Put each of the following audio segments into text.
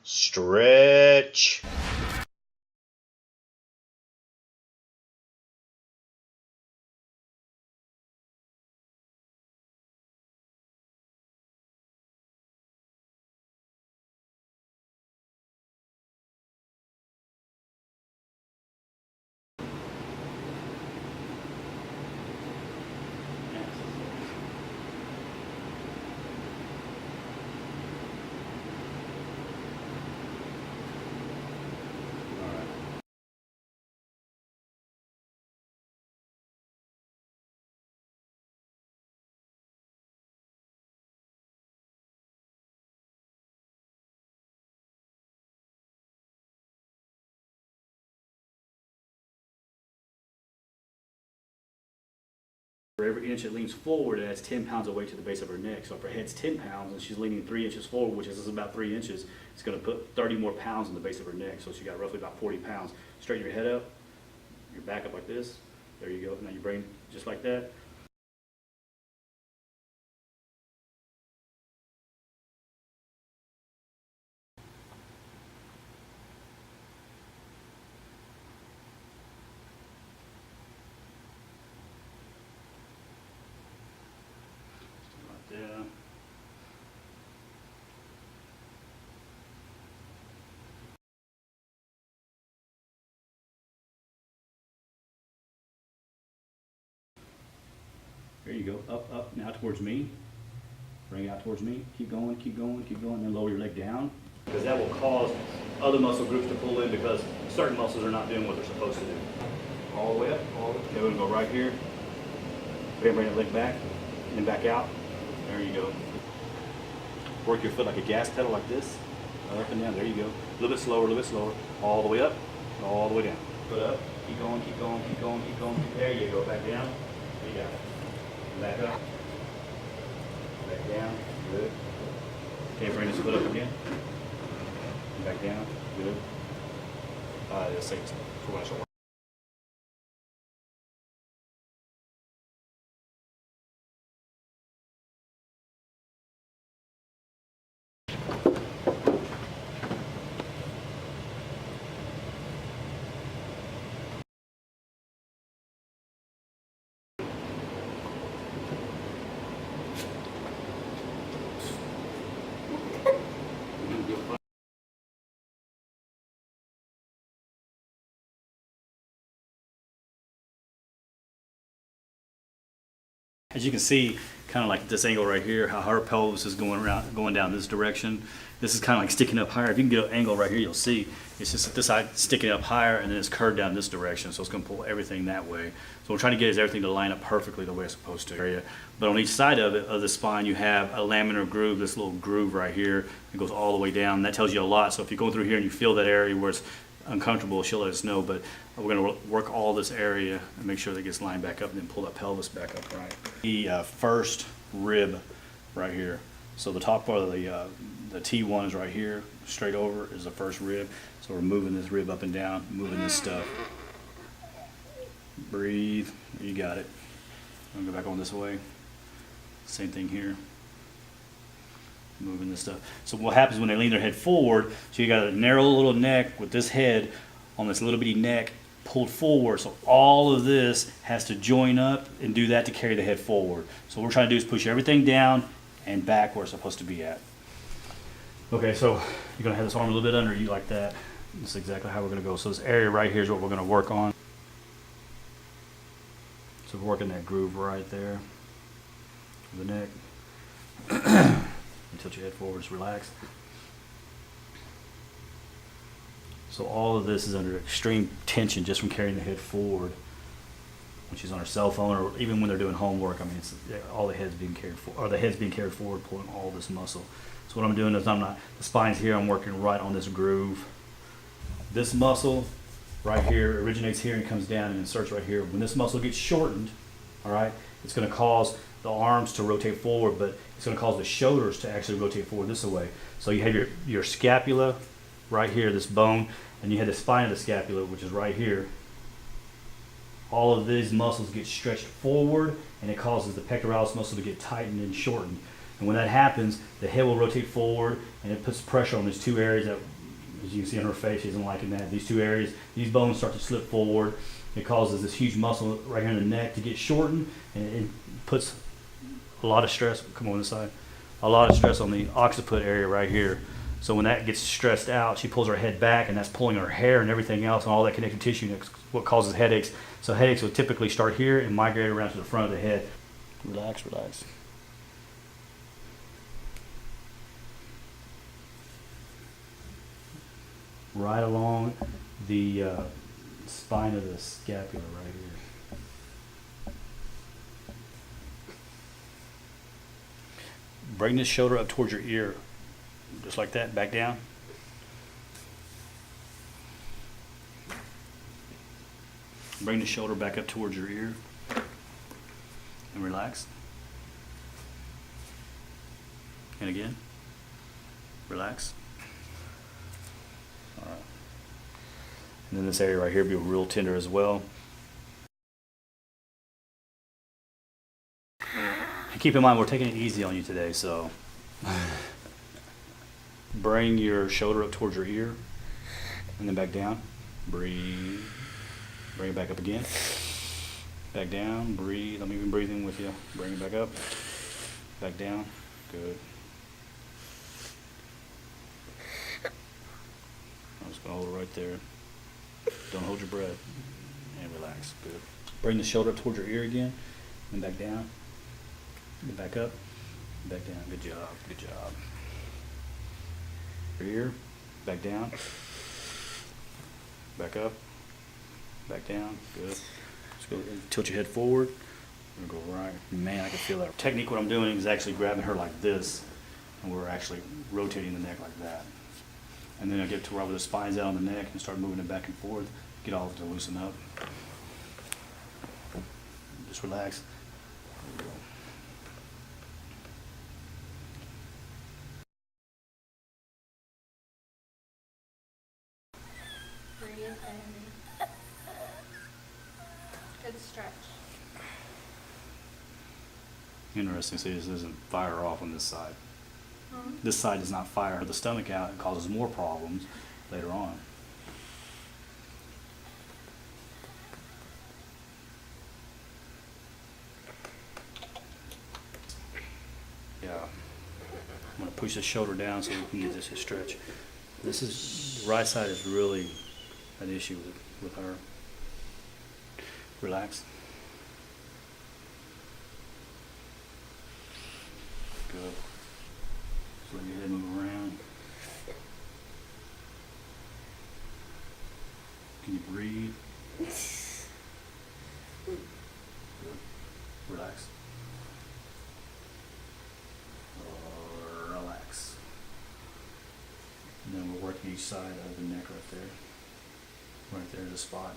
Stretch. For every inch it leans forward, it adds 10 pounds of weight to the base of her neck. So if her head's 10 pounds and she's leaning 3 inches forward, which is about 3 inches, it's going to put 30 more pounds in the base of her neck. So she got roughly about 40 pounds. Straighten your head up, your back up like this. There you go. Now your brain just like that. Like that. There you go. Up, up, now towards me. Bring it out towards me. Keep going, keep going, keep going. Then lower your leg down. Because that will cause other muscle groups to pull in because certain muscles are not doing what they're supposed to do. All the way up, all the way. Okay, we're going to go right here. Bring that leg back, and then back out. There you go. Work your foot like a gas pedal like this. Up and down, there you go. A little bit slower, a little bit slower. All the way up, all the way down. Foot up, keep going, keep going, keep going, keep going. There you go, back down. There you go. Back up. Back down. Good. Okay, bring this foot up again. Back down. Good. Let's take for one short. As you can see, kind of like this angle right here, how her pelvis is going down this direction. This is kind of like sticking up higher. If you can get an angle right here, you'll see it's just this side sticking up higher, and then it's curved down this direction. So it's going to pull everything that way. So we're trying to get everything to line up perfectly the way it's supposed to. But on each side of it, of the spine, you have a laminar groove. This little groove right here, it goes all the way down. That tells you a lot. So if you're going through here and you feel that area where it's uncomfortable, she'll let us know. But we're going to work all this area and make sure that it gets lined back up, and then pull that pelvis back up right. The first rib right here. So the top part of the T1 is right here, straight over is the first rib. So we're moving this rib up and down, moving this stuff. Breathe. You got it. I'm gonna go back on this way. Same thing here. Moving this stuff. So what happens when they lean their head forward, so you got a narrow little neck with this head on this little bitty neck pulled forward. So all of this has to join up and do that to carry the head forward. So what we're trying to do is push everything down and back where it's supposed to be at. Okay, so you're gonna have this arm a little bit under you like that. That's exactly how we're gonna go. So this area right here is what we're gonna work on. So we're working that groove right there. The neck. Tilt your head forward, just relax. So all of this is under extreme tension just from carrying the head forward. When she's on her cell phone, or even when they're doing homework, I mean, it's all the head's being carried forward, or the head's being carried forward, pulling all this muscle. So what I'm doing is the spine's here, I'm working right on this groove. This muscle right here originates here and comes down and inserts right here. When this muscle gets shortened, all right, it's going to cause the arms to rotate forward, but it's going to cause the shoulders to actually rotate forward this way. So you have your scapula right here, this bone, and you have the spine of the scapula, which is right here. All of these muscles get stretched forward, and it causes the pectoralis muscle to get tightened and shortened. And when that happens, the head will rotate forward, and it puts pressure on these two areas that as you can see on her face, she isn't liking that. These two areas, these bones start to slip forward. It causes this huge muscle right here in the neck to get shortened, and it puts a lot of stress, come on this side, a lot of stress on the occiput area right here. So when that gets stressed out, she pulls her head back, and that's pulling her hair and everything else and all that connective tissue, and that's what causes headaches. So headaches will typically start here and migrate around to the front of the head. Relax, relax. Right along the spine of the scapula right here. Bring this shoulder up towards your ear, just like that, back down. Bring the shoulder back up towards your ear and relax. And again, relax. All right. And then this area right here will be real tender as well. And keep in mind, we're taking it easy on you today, so bring your shoulder up towards your ear and then back down. Breathe. Bring it back up again. Back down. Breathe. Let me even breathe in with you. Bring it back up. Back down. Good. I'm just going to hold it right there. Don't hold your breath. And relax. Good. Bring the shoulder up towards your ear again. And back down. And back up. Back down. Good job. Good job. Your ear. Back down. Back up. Back down. Good. Just go tilt your head forward. I'm going to go right. Man, I can feel that. Technique, what I'm doing is actually grabbing her like this. And we're actually rotating the neck like that. And then I get to where the spine's out on the neck and start moving it back and forth. Get all of it to loosen up. Just relax. There we go. Breathe in. Good stretch. Interesting. See, this doesn't fire off on this side. This side does not fire the stomach out. It causes more problems later on. Yeah. I'm going to push the shoulder down so we can get this to stretch. This is, the right side is really an issue with her. Relax. Good. Just let your head move around. Can you breathe? Good. Relax. Relax. And then we'll work each side of the neck right there. Right there, the spot.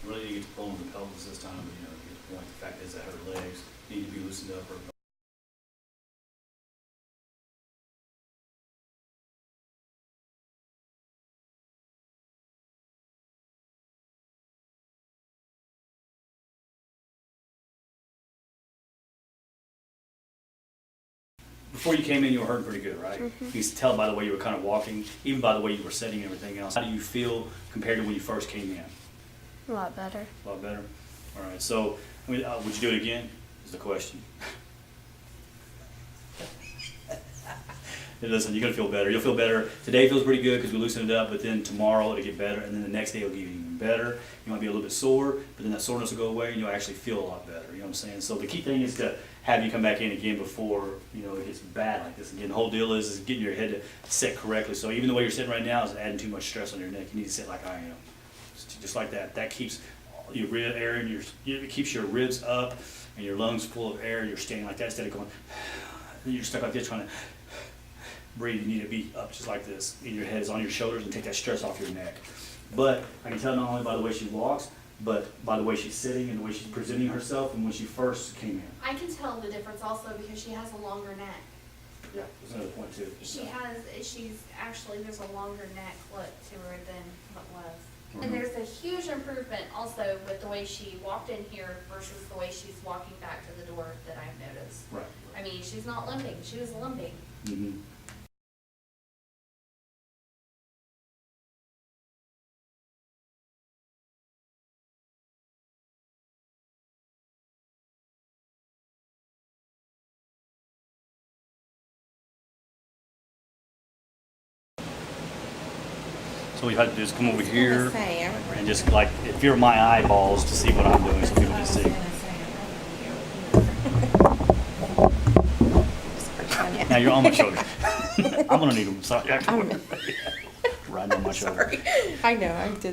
Really need to get to pull on the pelvis this time, but you know, the point, the fact is that her legs need to be loosened up. Before you came in, you were hurting pretty good, right? Mm-hmm. You can tell by the way you were kind of walking, even by the way you were sitting and everything else. How do you feel compared to when you first came in? A lot better. A lot better? All right, so would you do it again, is the question. Listen, you're going to feel better. You'll feel better. Today feels pretty good because we loosened it up, but then tomorrow it'll get better, and then the next day it'll get even better. You might be a little bit sore, but then that soreness will go away, and you'll actually feel a lot better. You know what I'm saying? So the key thing is to have you come back in again before, it gets bad like this. Again, the whole deal is getting your head to sit correctly. So even the way you're sitting right now is adding too much stress on your neck. You need to sit like I am. Just like that. That keeps your rib air and it keeps your ribs up and your lungs full of air. You're standing like that instead of going, you're stuck like this trying to breathe. You need to be up just like this. And your head is on your shoulders and take that stress off your neck. But I can tell not only by the way she walks, but by the way she's sitting and the way she's presenting herself and when she first came in. I can tell the difference also because she has a longer neck. Yeah, that's another point too. She's actually, there's a longer neck look to her than what was. Mhm. And there's a huge improvement also with the way she walked in here versus the way she's walking back to the door that I've noticed. Right. I mean, she's not limping, she was limping. Mm-hmm. So what you have to do is come over here and just like, if you're my eyeballs to see what I'm doing so people can see. Now you're on my shoulder. I'm gonna need them. Sorry. Riding on my shoulder. I know, I did.